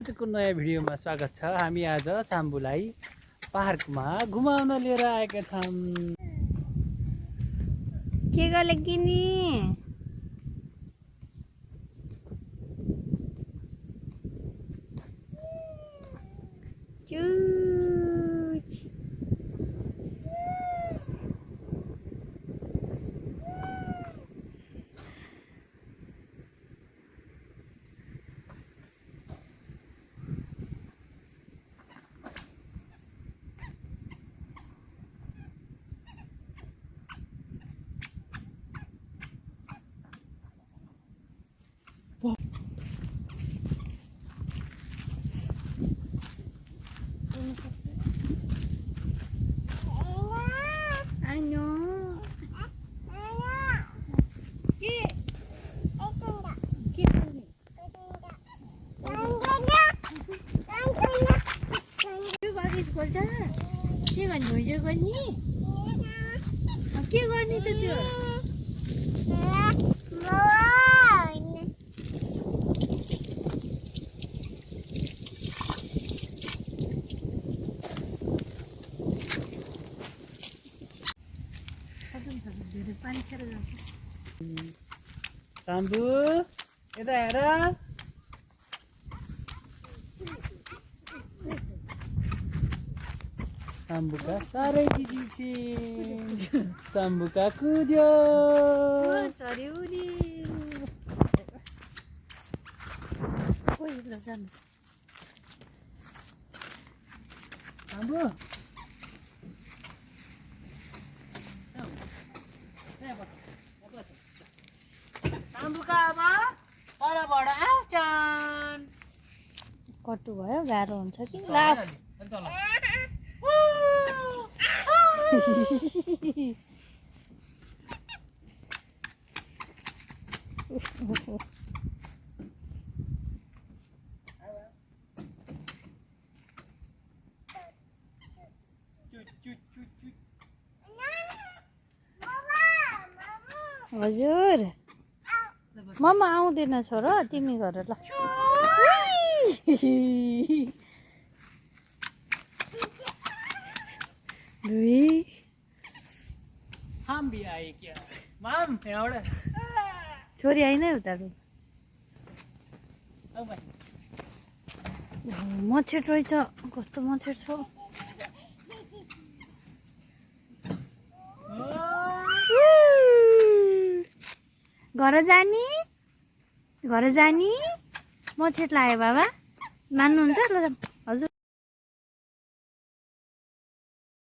आजको नयाँ भिडियोमा स्वागत छ। हामी आज साम्बुलाई पार्कमा घुमाउन लिएर आएका छौँ। के गर्ले किनी के गर्ने हिजो गर्ने के गर्ने त त्यो धेरै पानी खेर जान्छ। साम्बु यता हेर। साम्बुका साह्रै बिजी छिन्। साम्बुका कुद्यो। चढ्यो नि कोही ल जानु साम्बु साम्बुका अब परबाट आउँछन्। कटु भयो गाह्रो हुन्छ कि लाभ हजुर ममा आउँदैन छोरा तिमी गर ल हम भी आए क्या माम यहाँबाट छोरी आइन उता मच्छर रहेछ कस्तो मच्छर छ घर जानी मच्छर लाग्यो बाबा मान्नुहुन्छ ल हजुर